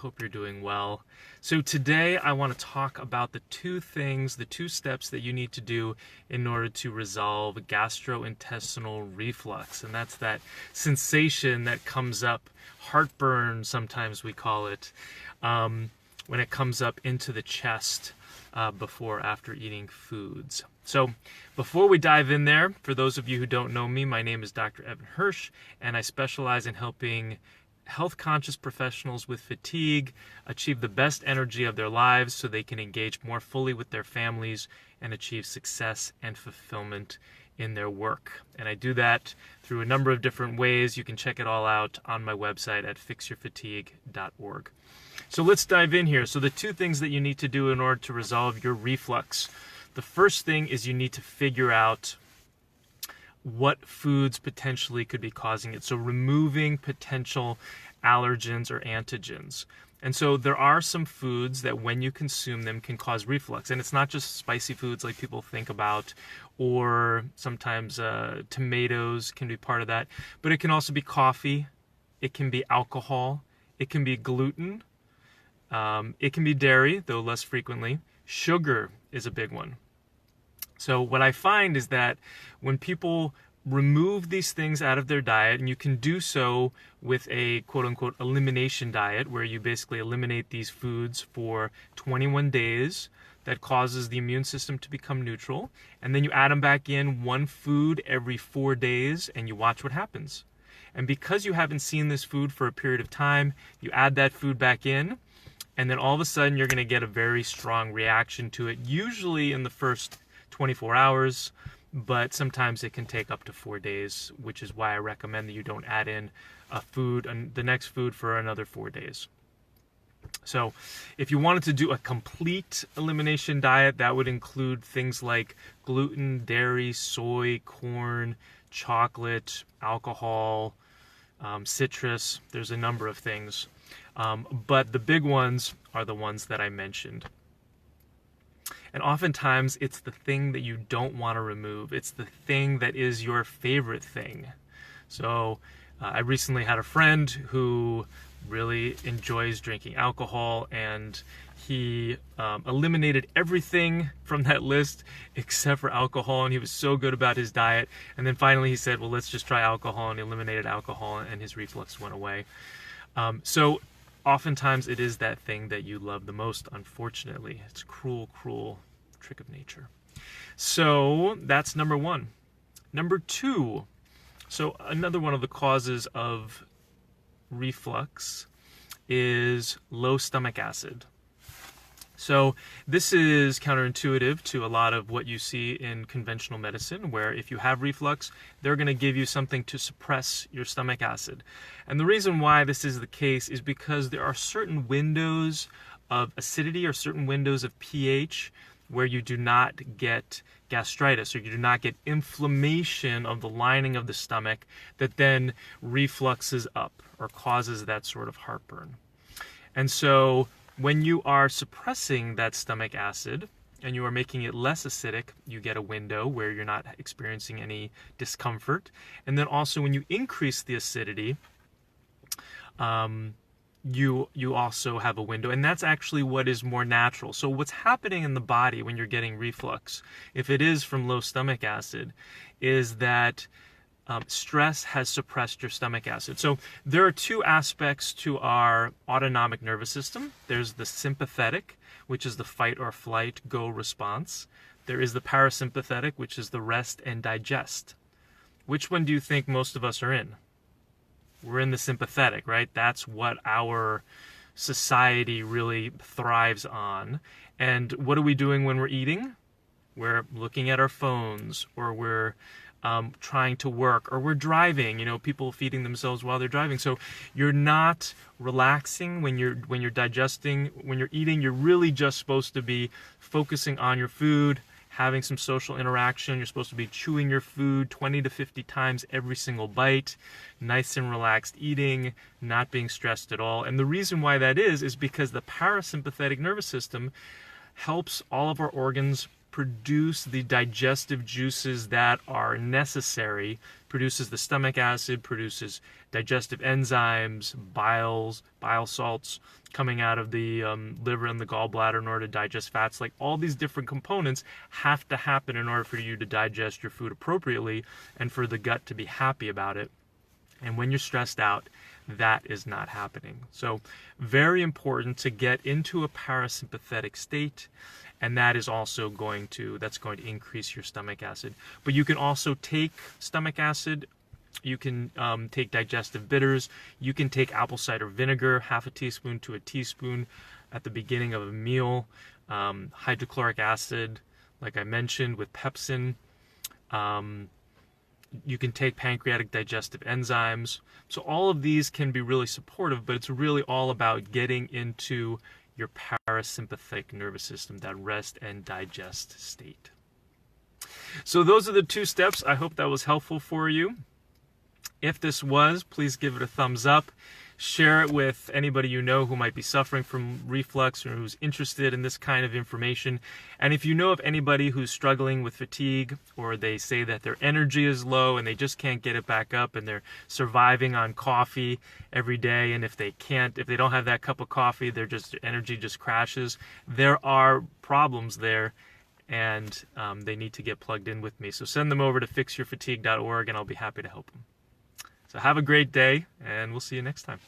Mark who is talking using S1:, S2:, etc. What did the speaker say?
S1: hope you're doing well. So today I want to talk about the two steps that you need to do in order to resolve gastrointestinal reflux. And that's that sensation that comes up, heartburn sometimes we call it, when it comes up into the chest before or after eating foods. So before we dive in there, for those of you who don't know me, my name is Dr. Evan Hirsch, and I specialize in helping health-conscious professionals with fatigue achieve the best energy of their lives so they can engage more fully with their families and achieve success and fulfillment in their work. And I do that through a number of different ways. You can check it all out on my website at fixyourfatigue.org. So let's dive in here. So the two things that you need to do in order to resolve your reflux. The first thing is you need to figure out what foods potentially could be causing it. So removing potential allergens or antigens. And so there are some foods that when you consume them can cause reflux. And it's not just spicy foods like people think about, or sometimes tomatoes can be part of that. But it can also be coffee. It can be alcohol. It can be gluten. It can be dairy, though less frequently. Sugar is a big one. So what I find is that when people remove these things out of their diet, and you can do so with a quote-unquote elimination diet, where you basically eliminate these foods for 21 days, that causes the immune system to become neutral, and then you add them back in one food every 4 days, and you watch what happens. And because you haven't seen this food for a period of time, you add that food back in, and then all of a sudden you're going to get a very strong reaction to it, usually in the first 24 hours, but sometimes it can take up to 4 days, which is why I recommend that you don't add in the next food for another 4 days. So if you wanted to do a complete elimination diet, that would include things like gluten, dairy, soy, corn, chocolate, alcohol, citrus. There's a number of things. But the big ones are the ones that I mentioned. And oftentimes it's the thing that you don't want to remove. It's the thing that is your favorite thing. So I recently had a friend who really enjoys drinking alcohol, and he eliminated everything from that list except for alcohol, and he was so good about his diet. And then finally he said, well, let's just try alcohol, and he eliminated alcohol, and his reflux went away. So oftentimes it is that thing that you love the most, unfortunately. It's a cruel, cruel trick of nature. So that's number one. Number two, so another one of the causes of reflux is low stomach acid. So this is counterintuitive to a lot of what you see in conventional medicine, where if you have reflux, they're going to give you something to suppress your stomach acid. And the reason why this is the case is because there are certain windows of acidity or certain windows of pH where you do not get gastritis, or you do not get inflammation of the lining of the stomach that then refluxes up or causes that sort of heartburn. And so when you are suppressing that stomach acid and you are making it less acidic, you get a window where you're not experiencing any discomfort. And then also when you increase the acidity, you also have a window, and that's actually what is more natural. So what's happening in the body when you're getting reflux, if it is from low stomach acid, is that stress has suppressed your stomach acid. So there are two aspects to our autonomic nervous system. There's the sympathetic, which is the fight or flight, go response. There is the parasympathetic, which is the rest and digest. Which one do you think most of us are in? We're in the sympathetic, right? That's what our society really thrives on. And what are we doing when we're eating? We're looking at our phones, or we're trying to work, or we're driving, people feeding themselves while they're driving. So you're not relaxing when you're digesting. When you're eating, you're really just supposed to be focusing on your food, having some social interaction. You're supposed to be chewing your food 20 to 50 times every single bite, nice and relaxed eating, not being stressed at all. And the reason why that is because the parasympathetic nervous system helps all of our organs produce the digestive juices that are necessary, produces the stomach acid, produces digestive enzymes, bile salts coming out of the liver and the gallbladder in order to digest fats. Like, all these different components have to happen in order for you to digest your food appropriately and for the gut to be happy about it. And when you're stressed out, that is not happening. So very important to get into a parasympathetic state, and that is also going to increase your stomach acid. But you can also take stomach acid. You can take digestive bitters. You can take apple cider vinegar, half a teaspoon to a teaspoon at the beginning of a meal. Hydrochloric acid, like I mentioned, with pepsin. You can take pancreatic digestive enzymes. So all of these can be really supportive, but it's really all about getting into your parasympathetic nervous system, that rest and digest state. So those are the 2 steps. I hope that was helpful for you. If this was, please give it a thumbs up. Share it with anybody you know who might be suffering from reflux or who's interested in this kind of information. And if you know of anybody who's struggling with fatigue, or they say that their energy is low and they just can't get it back up, and they're surviving on coffee every day, and if they don't have that cup of coffee, their energy just crashes, there are problems there, and they need to get plugged in with me. So send them over to fixyourfatigue.org, and I'll be happy to help them. So have a great day, and we'll see you next time.